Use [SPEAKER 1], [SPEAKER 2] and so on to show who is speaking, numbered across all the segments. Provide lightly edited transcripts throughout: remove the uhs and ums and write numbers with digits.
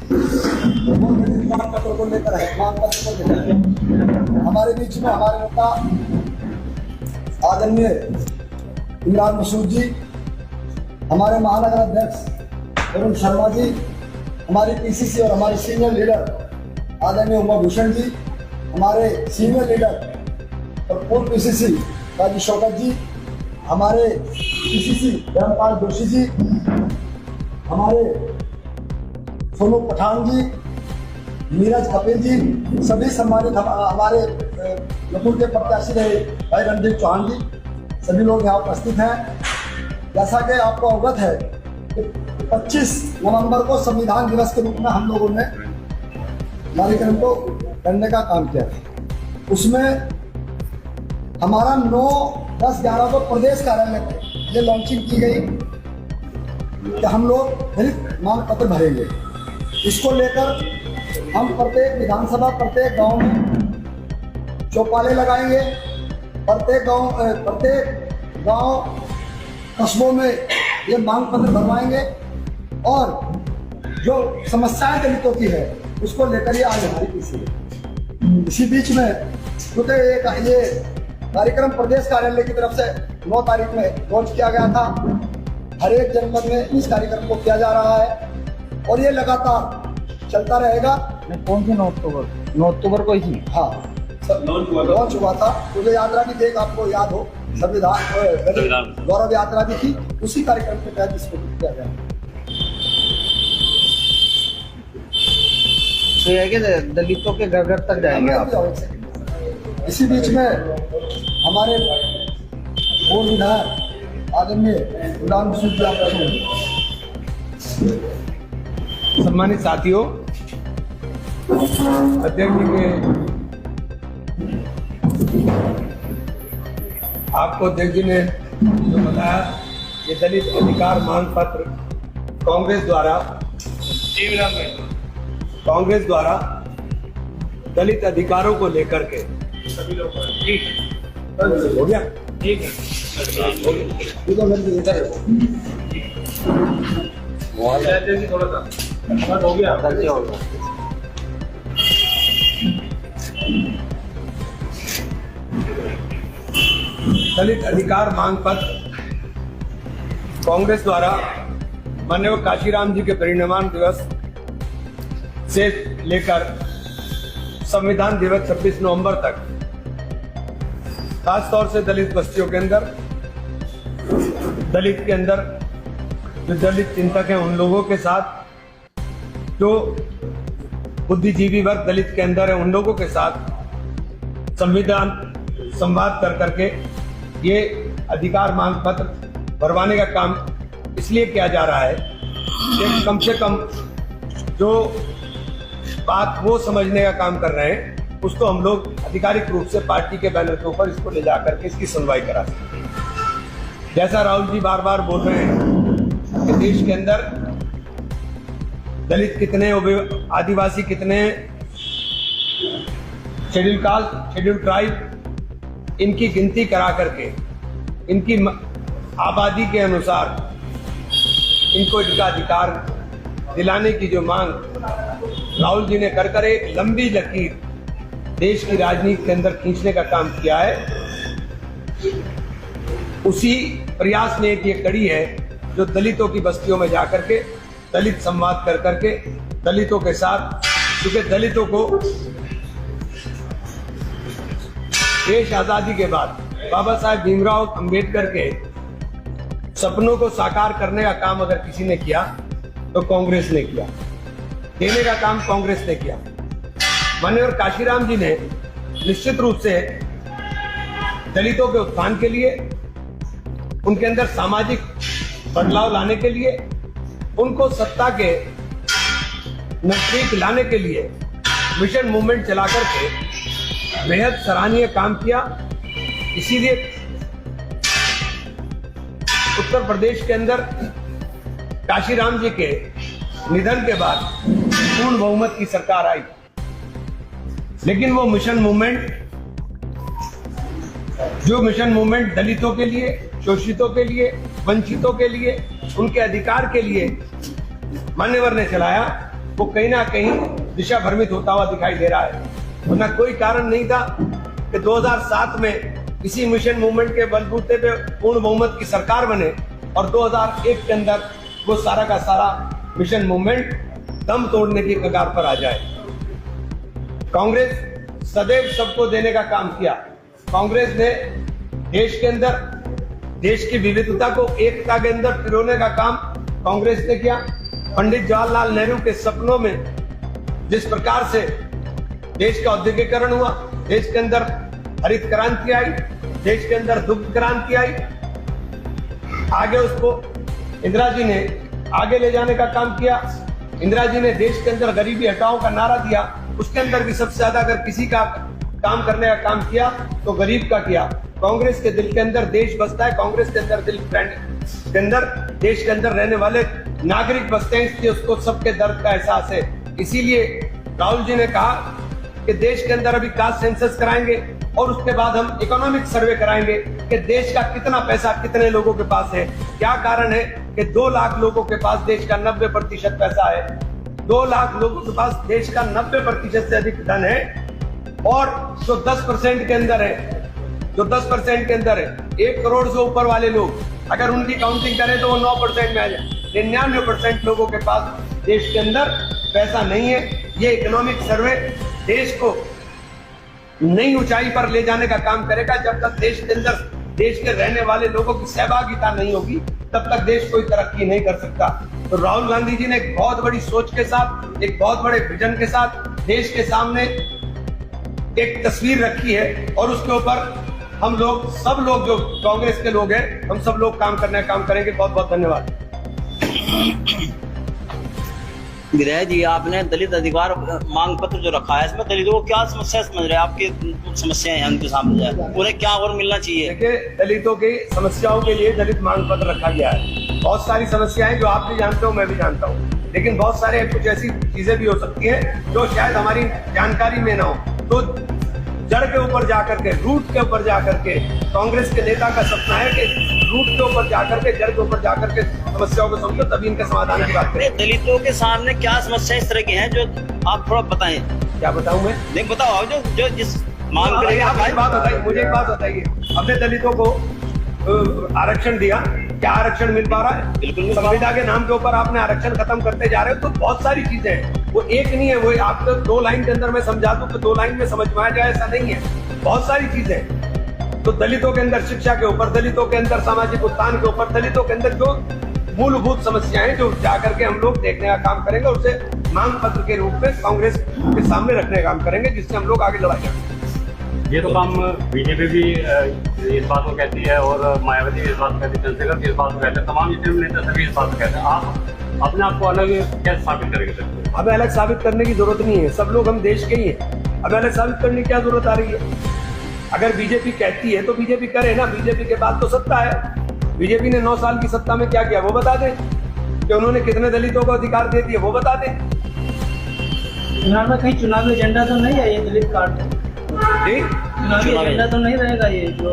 [SPEAKER 1] वो दलित मांग पत्र को लेकर है, मांग पत्र को लेकर है। हमारे बीच में हमारे नेता आदरणीय इमरान मसूद जी, हमारे महानगर अध्यक्ष वरुण शर्मा जी, हमारी पीसीसी और हमारे सीनियर लीडर आदरणीय उमा भूषण जी, हमारे सीनियर लीडर और पूर्व पीसीसी राजू शौकत जी, हमारे पीसीसी धर्मपाल जोशी जी, हमारे सोनू पठान जी, नीरज कपिल जी, सभी सम्मानित हमारे लखनऊ के प्रत्याशी रहे भाई रणदीप चौहान जी, सभी लोग यहाँ उपस्थित हैं। जैसा कि आपको अवगत है कि 25 नवंबर को संविधान दिवस के रूप में हम लोगों ने कार्यक्रम को करने का काम किया था। उसमें हमारा 9, 10, 11 को प्रदेश कार्यालय में ये लॉन्चिंग की गई कि हम लोग दलित मांग पत्र भरेंगे। इसको लेकर हम प्रत्येक विधानसभा, प्रत्येक गांव में चौपाले लगाएंगे, प्रत्येक गांव कस्बों में ये मांग पत्र भरवाएंगे और जो समस्याएं दलितों की है उसको लेकर ये आज हमारी इसी बीच में क्योंकि ये कार्यक्रम प्रदेश कार्यालय की तरफ से 9 तारीख में लॉन्च किया गया था। हर एक जनपद में इस कार्यक्रम को किया जा रहा है और ये लगातार चलता रहेगा।
[SPEAKER 2] कौन सी 9 अक्टूबर को ही?
[SPEAKER 1] हाँ, लॉन्च हुआ था। मुझे यात्रा भी देख, आपको याद हो, संविधान गौरव यात्रा भी थी, उसी कार्यक्रम के तहत इसको किया गया।
[SPEAKER 2] तो है कि दलितों के घर घर तक जाएंगे आप?
[SPEAKER 1] इसी बीच में हमारे पूर्व विधायक आदरणीय इमरान मसूद जी आपका
[SPEAKER 3] सम्मानित साथियों, अध्यक्ष जी के आपको अध्यक्ष जी ने जो बताया, ये दलित अधिकार मांग पत्र कांग्रेस द्वारा दलित अधिकारों को लेकर के सभी लोग हो गया, ठीक है, थोड़ा सा हो गया। दलित अधिकार मांग पत्र कांग्रेस द्वारा माननीय काशीराम जी के परिनिर्वाण दिवस से लेकर संविधान दिवस 26 नवंबर तक खास तौर से दलित बस्तियों के अंदर, दलित के अंदर जो दलित चिंतक हैं उन लोगों के साथ, जो बुद्धिजीवी वर्ग दलित के अंदर है उन लोगों के साथ संवाद कर करके ये अधिकार मांग पत्र भरवाने का काम इसलिए किया जा रहा है कि कम से कम जो बात वो समझने का काम कर रहे हैं उसको हम लोग आधिकारिक रूप से पार्टी के बैनर के ऊपर इसको ले जा करके इसकी सुनवाई करा सकते हैं। जैसा राहुल जी बार बार बोल रहे हैं कि देश के अंदर दलित कितने, आदिवासी कितने, शेड्यूल कास्ट, शेड्यूल ट्राइब, इनकी गिनती करा करके इनकी आबादी के अनुसार इनको इनका अधिकार दिलाने की जो मांग राहुल जी ने कर एक लंबी लकीर देश की राजनीति के अंदर खींचने का काम किया है, उसी प्रयास में एक ये कड़ी है जो दलितों की बस्तियों में जाकर के दलित संवाद कर करके दलितों के साथ, क्योंकि दलितों को देश आजादी के बाद बाबा साहेब भीमराव अंबेडकर के सपनों को साकार करने का काम अगर किसी ने किया तो कांग्रेस ने किया, देने का काम कांग्रेस ने किया। माननीय काशीराम जी ने निश्चित रूप से दलितों के उत्थान के लिए, उनके अंदर सामाजिक बदलाव लाने के लिए, उनको सत्ता के नजदीक लाने के लिए मिशन मूवमेंट चला करके बेहद सराहनीय काम किया। इसीलिए उत्तर प्रदेश के अंदर काशीराम जी के निधन के बाद पूर्ण बहुमत की सरकार आई, लेकिन वो मिशन मूवमेंट दलितों के लिए, शोषितों के लिए, वंचितों के लिए, उनके अधिकार के लिए मान्यवर ने चलाया, वो कहीं ना कहीं दिशा भ्रमित होता हुआ दिखाई दे रहा है। वरना कोई कारण नहीं था कि 2007 में इसी मिशन मूवमेंट के बलबूते पे पूर्ण बहुमत की सरकार बने और 2001 के अंदर वो सारा का सारा मिशन मूवमेंट दम तोड़ने की कगार पर आ जाए। कांग्रेस सदैव सबको देने का काम किया। कांग्रेस ने देश के अंदर देश की विविधता को एकता के अंदर पिरोने का काम कांग्रेस ने किया। पंडित जवाहरलाल नेहरू के सपनों में जिस प्रकार से देश का औद्योगिकरण हुआ, देश के अंदर हरित क्रांति आई, देश के अंदर दुग्ध क्रांति आई, आगे उसको इंदिरा जी ने आगे ले जाने का काम किया। इंदिरा जी ने देश के अंदर गरीबी हटाओ का नारा दिया, उसके अंदर भी सबसे ज्यादा अगर किसी का काम करने का काम किया तो गरीब का किया। कांग्रेस के दिल के अंदर देश बसता है, कांग्रेस के अंदर दिल के अंदर देश के अंदर रहने वाले नागरिक बसते हैं, इसलिए उसको सबके दर्द का एहसास है। इसीलिए राहुल जी ने कहा कि देश के अंदर अभी कास्ट सेंसस कराएंगे और उसके बाद हम इकोनॉमिक सर्वे कराएंगे कि देश का कितना पैसा कितने लोगों के पास है। क्या कारण है कि 2 लाख लोगों के पास देश का 90% पैसा है, 2 लाख लोगों के पास देश का 90% से अधिक धन है, और जो 10% के अंदर है, जो 10% के अंदर है 1 करोड़ से ऊपर वाले लोग, अगर उनकी काउंटिंग करें तो वो 9% में आ जाए। 99% लोगों के पास देश के अंदर पैसा नहीं है। ये इकोनॉमिक सर्वे देश को नई ऊंचाई पर ले जाने का काम करेगा। जब तक देश के अंदर देश के रहने वाले लोगों की सहभागिता नहीं होगी तब तक देश कोई तरक्की नहीं कर सकता। तो राहुल गांधी जी ने एक बहुत बड़ी सोच के साथ, एक बहुत बड़े विजन के साथ देश के सामने एक तस्वीर रखी है और उसके ऊपर हम लोग सब लोग जो कांग्रेस के लोग हैं हम सब लोग काम करेंगे। बहुत बहुत धन्यवाद।
[SPEAKER 4] गृह जी, आपने दलित अधिकार मांग पत्र जो रखा है, इसमें दलितों को क्या समस्या समझ रहे हैं? आपकी समस्याएं हैं उनके सामने जाए, उन्हें क्या और मिलना चाहिए?
[SPEAKER 3] देखिए, दलितों की समस्याओं के लिए दलित मांग पत्र रखा गया है। बहुत सारी समस्याएं जो आप भी जानते हो, मैं भी जानता हूँ, लेकिन बहुत सारे कुछ ऐसी चीजें भी हो सकती हैं जो शायद हमारी जानकारी में ना हो। तो जड़ के ऊपर जाकर के, रूट के ऊपर जाकर के, कांग्रेस के नेता का सपना है कि रूट के ऊपर जाकर के, जड़ के ऊपर जाकर के समस्याओं को समझो, तभी इनके समाधान की बात करें।
[SPEAKER 4] दलितों के सामने क्या समस्या इस तरह की हैं जो आप थोड़ा बताएं?
[SPEAKER 3] क्या बताऊं मैं?
[SPEAKER 4] नहीं बताओ, आप जो जिस मांग करेंगे आप
[SPEAKER 3] बात बताइए, मुझे एक बात बताइए। अपने दलितों को आरक्षण दिया, क्या आरक्षण मिल पा रहा है?
[SPEAKER 4] बिल्कुल।
[SPEAKER 3] संविदा के नाम के ऊपर आपने आरक्षण खत्म करते जा रहे हो। तो बहुत सारी चीजें हैं, वो एक नहीं है। वो आपको 2 लाइन के अंदर मैं समझा दूं तो 2 लाइन में समझ में आ जाए, ऐसा नहीं है। बहुत सारी चीजें। तो दलितों के अंदर शिक्षा के ऊपर, दलितों के अंदर सामाजिक उत्थान के ऊपर, दलितों के अंदर जो मूलभूत समस्याएं जो जाकर के हम लोग देखने का काम करेंगे, उसे मांग पत्र के रूप में कांग्रेस के सामने रखने का काम करेंगे, जिससे हम लोग आगे लड़ाई करेंगे।
[SPEAKER 5] ये तो काम बीजेपी भी इस बात को कहती है और मायावती भी इस बात को कहती है, चंद्रशेखर भी इस बात को कहते हैं, तमाम जितने नेता सभी इस बात को कहते हैं। आप अपने आप को अलग कैसे साबित करेंगे सर?
[SPEAKER 3] हमें अलग साबित करने की जरूरत नहीं है, सब लोग हम देश के ही हैं। हमें अलग साबित करने की क्या जरूरत आ रही है? अगर बीजेपी कहती है तो बीजेपी करे ना। बीजेपी के बाद तो सत्ता है। बीजेपी ने 9 साल की सत्ता में क्या किया वो बता दें, कि उन्होंने कितने दलितों को अधिकार दे दिए वो बता दें।
[SPEAKER 2] चुनाव में कहीं चुनावी एजेंडा तो नहीं है ये दलित कार्ड? चुनावी एजेंडा तो नहीं रहेगा ये जो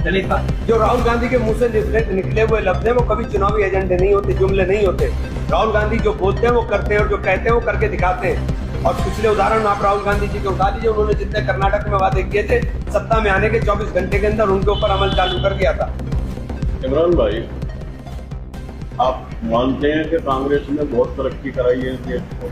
[SPEAKER 2] दलित का?
[SPEAKER 3] जो राहुल गांधी के मुंह से निकले हुए लफ्ज हैं वो कभी चुनावी एजेंडे नहीं होते, जुमले नहीं होते। राहुल गांधी जो बोलते हैं वो करते हैं, और जो कहते हैं वो करके दिखाते हैं। और पिछले उदाहरण आप राहुल गांधी जी के उठा लीजिए, उन्होंने जितने कर्नाटक में वादे किए थे, सत्ता में आने के 24 घंटे के अंदर उनके ऊपर अमल चालू कर दिया था।
[SPEAKER 6] इमरान भाई, आप मानते हैं कि कांग्रेस ने बहुत तरक्की कराई है देश को?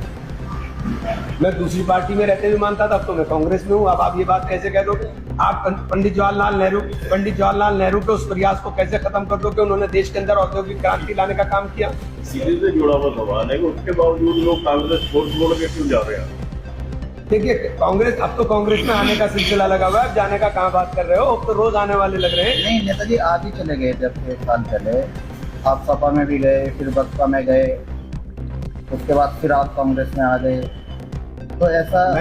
[SPEAKER 3] मैं दूसरी पार्टी में रहते हुए मानता था, अब तो मैं कांग्रेस में हूँ। अब आप ये बात कैसे कह दोगे? आप पंडित जवाहरलाल नेहरू के उस प्रयास को कैसे खत्म कर दो कि उन्होंने देश के अंदर औद्योगिक क्रांति लाने का काम किया?
[SPEAKER 6] सीधे से जुड़ा हुआ सवाल है कि उसके बावजूद लोग कांग्रेस छोड़ के क्यों जा रहे हैं?
[SPEAKER 3] देखिए, कांग्रेस, अब तो कांग्रेस में आने का सिलसिला लगा हुआ है। अब जाने का कहाँ बात कर रहे हो? अब तो रोज आने वाले लग रहे हैं।
[SPEAKER 2] नहीं नेताजी, आज ही चले गए जब 1 साल पहले आप सपा में भी गए, फिर बसपा में गए, उसके बाद फिर आप कांग्रेस में आ गए। तो ऐसा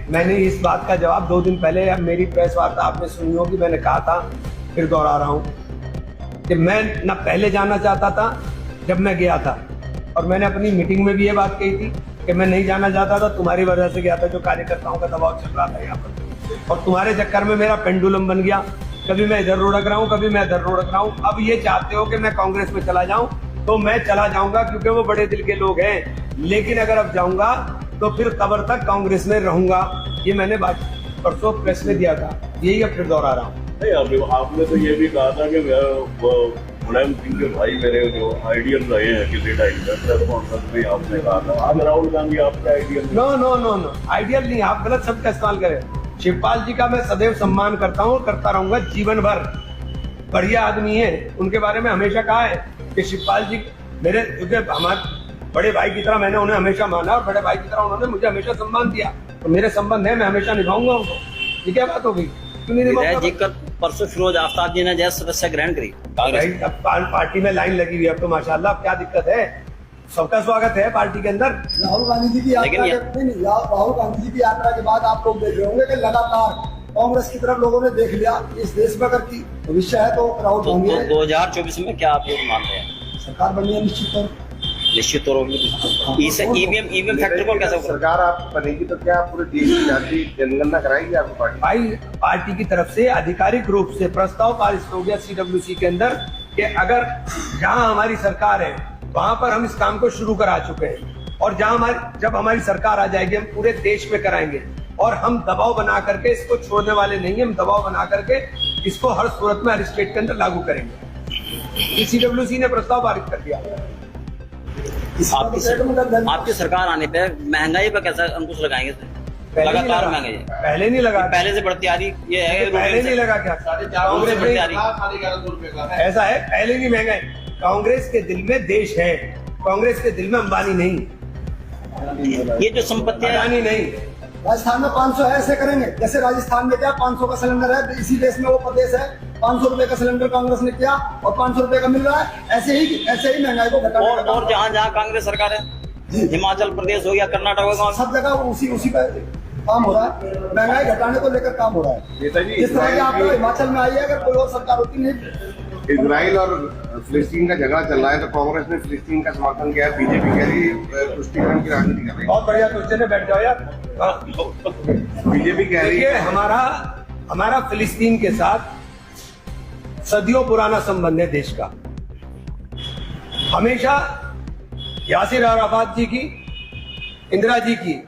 [SPEAKER 3] मैंने इस बात का जवाब 2 दिन पहले, अब मेरी प्रेस वार्ता आपने सुनी होगी, मैंने कहा था, फिर दोहरा रहा हूँ कि मैं न पहले जाना चाहता था जब मैं गया था, और मैंने अपनी मीटिंग में भी ये बात कही थी कि मैं नहीं जाना चाहता था, तुम्हारी वजह से गया था, जो कार्यकर्ताओं का दबाव चल रहा था यहाँ पर, और तुम्हारे चक्कर में मेरा पेंडुलम बन गया। कभी मैं इधर रोड़क रहा हूँ, कभी मैं इधर रोड़क रहा हूँ। अब ये चाहते हो कि मैं कांग्रेस में चला जाऊँ, तो मैं चला जाऊंगा क्योंकि वो बड़े दिल के लोग हैं, लेकिन अगर अब जाऊंगा तो फिर कब्र तक कांग्रेस में रहूंगा। ये मैंने बात परसों प्रेस में दिया था, यही अब फिर दोहरा रहा हूँ।
[SPEAKER 6] नहीं, अभी आपने तो ये भी कहा था कि मुलायम सिंह के भाई मेरे जो आइडियल रहे हैं किसी टाइम में, कॉन्फ्रेंस में आपने कहा था। अब राहुल गांधी आपका ideal?
[SPEAKER 3] No no no no, ideal नहीं, आप गलत शब्द का इस्तेमाल करें। शिवपाल जी का मैं सदैव सम्मान करता हूँ, करता रहूंगा जीवन भर। बढ़िया आदमी है, उनके बारे में हमेशा कहा है कि शिवपाल जी मेरे, क्योंकि हमारे बड़े भाई की तरह मैंने उन्हें हमेशा माना और बड़े भाई की तरह उन्होंने मुझे हमेशा सम्मान दिया, तो मेरे संबंध है, मैं हमेशा निभाऊंगा उनको। ये क्या बात हो गई? क्यों नहीं निभाऊंगा?
[SPEAKER 4] जी कल परसों फिरोज आफ्ताब जी ने जैसे सदस्य ग्रहण करी कांग्रेस।
[SPEAKER 3] अब पार्टी में लाइन लगी हुई है अब तो माशाल्लाह, अब क्या दिक्कत है? सबका स्वागत है पार्टी के अंदर।
[SPEAKER 1] राहुल गांधी जी की यात्रा राहुल गांधी जी की यात्रा के बाद आप लोग देख रहे होंगे कि लगातार कांग्रेस की तरफ लोगों ने देख लिया इस देश में अगर की भविष्य है तो राहुल गांधी है।
[SPEAKER 4] 2024 में क्या आप ये मान रहे हैं?
[SPEAKER 1] सरकार बनी है निश्चित तौर
[SPEAKER 4] पर ईवीएम फैक्टर को कैसे
[SPEAKER 7] सरकार आप बनेगी तो क्या पूरे देश की जाती जनगणना कराएगी आपको पार्टी?
[SPEAKER 3] भाई पार्टी की तरफ से आधिकारिक रूप से प्रस्ताव पारित हो गया CWC के अंदर कि अगर जहां हमारी सरकार है वहां पर हम इस काम को शुरू करा चुके हैं, और जब हमारी सरकार आ जाएगी हम पूरे देश में कराएंगे, और हम दबाव बना करके इसको छोड़ने वाले नहीं है, हम दबाव बना करके इसको हर सूरत में हर स्टेट के अंदर लागू करेंगे। CWC ने प्रस्ताव पारित कर दिया।
[SPEAKER 4] आपकी सरकार आने पे महंगाई पर कैसा अंकुश लगाएंगे? लगातार महंगाई
[SPEAKER 3] पहले नहीं लगा,
[SPEAKER 4] पहले से बढ़ती आ रही ये है।
[SPEAKER 3] पहले नहीं लगा क्या?
[SPEAKER 4] कांग्रेस बढ़ती आ रही।
[SPEAKER 3] ऐसा है, पहले नहीं महंगाई। कांग्रेस के दिल में देश है, कांग्रेस के दिल में अंबानी नहीं,
[SPEAKER 4] ये जो संपत्तियां
[SPEAKER 3] अडानी नहीं।
[SPEAKER 1] राजस्थान में 500 है, ऐसे करेंगे जैसे राजस्थान में क्या 500 का सिलेंडर है, इसी देश में वो प्रदेश है 500 रुपए का सिलेंडर कांग्रेस ने किया और 500 रुपए का मिल रहा है। ऐसे ही महंगाई को घटाने
[SPEAKER 4] और जहाँ कांग्रेस सरकार है, हिमाचल प्रदेश हो गया, कर्नाटक हो गया,
[SPEAKER 1] सब जगह उसी का काम हो रहा है, महंगाई घटाने को लेकर काम हो रहा है। जिस तरह की आपको हिमाचल में आई है, अगर कोई और सरकार होती नहीं।
[SPEAKER 7] इजराइल और फिलिस्तीन का झगड़ा चल रहा है तो कांग्रेस ने फिलिस्तीन का समर्थन किया है, बीजेपी कह रही है तुष्टीकरण की राजनीति कर रही है।
[SPEAKER 3] बहुत बढ़िया क्वेश्चन है, बैठ जाओ यार।
[SPEAKER 7] बीजेपी कह रही है
[SPEAKER 3] हमारा फिलिस्तीन के साथ सदियों पुराना संबंध है देश का। हमेशा यासिर अराफात जी की, इंदिरा जी की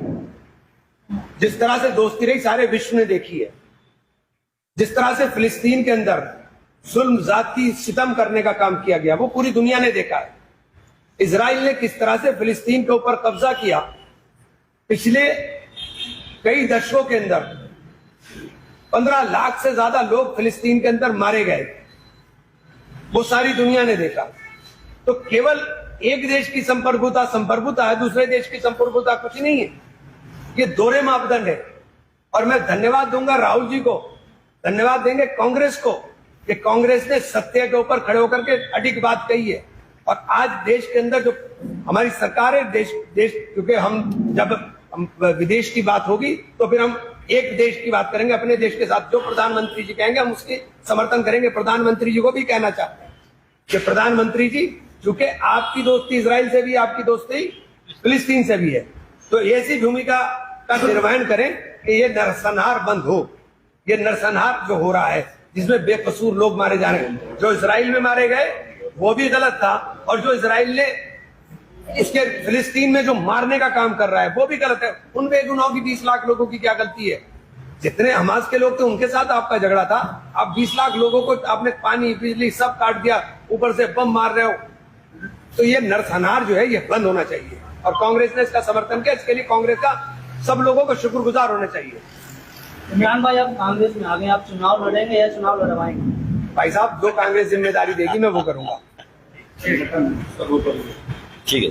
[SPEAKER 3] जिस तरह से दोस्ती रही सारे विश्व ने देखी है। जिस तरह से फिलिस्तीन के अंदर जुल्म, जाती सितम करने का काम किया गया वो पूरी दुनिया ने देखा है। इजराइल ने किस तरह से फिलिस्तीन के ऊपर कब्जा किया, पिछले कई दशकों के अंदर 15 लाख से ज्यादा लोग फिलिस्तीन के अंदर मारे गए, वो सारी दुनिया ने देखा। तो केवल एक देश की संप्रभुता है, दूसरे देश की संप्रभुता कुछ नहीं है, ये दोहरे मापदंड है। और मैं धन्यवाद दूंगा राहुल जी को, धन्यवाद देंगे कांग्रेस को कि कांग्रेस ने सत्य के ऊपर खड़े होकर के अडिग बात कही है। और आज देश के अंदर जो हमारी सरकार है, देश क्योंकि हम विदेश की बात होगी तो फिर हम एक देश की बात करेंगे, अपने देश के साथ जो प्रधानमंत्री जी कहेंगे हम उसकी समर्थन करेंगे। प्रधानमंत्री जी को भी कहना चाहते हैं कि प्रधानमंत्री जी, चूंकि आपकी दोस्ती इजराइल से भी, आपकी दोस्ती फिलिस्तीन से भी है, तो ऐसी भूमिका का निर्वहन करें कि ये नरसंहार बंद हो। ये नरसंहार जो हो रहा है जिसमें बेकसूर लोग मारे जा रहे हैं, जो इजराइल में मारे गए वो भी गलत था, और जो इजराइल ने इसके फिलिस्तीन में जो मारने का काम कर रहा है वो भी गलत है। उन बेगुनाहों की 20 लाख लोगों की क्या गलती है? जितने हमास के लोग थे उनके साथ आपका झगड़ा था, आप 20 लाख लोगों को आपने पानी, बिजली सब काट दिया, ऊपर से बम मार रहे हो। तो ये नरसंहार जो है ये बंद होना चाहिए, और कांग्रेस ने इसका समर्थन किया। इसके लिए कांग्रेस का सब लोगों को शुक्रगुजार होना चाहिए।
[SPEAKER 8] इमरान भाई, आप कांग्रेस में आ गए, आप चुनाव लड़ेंगे या चुनाव लड़वाएंगे?
[SPEAKER 3] भाई साहब, जो कांग्रेस जिम्मेदारी देगी मैं वो करूंगा।
[SPEAKER 4] ठीक है।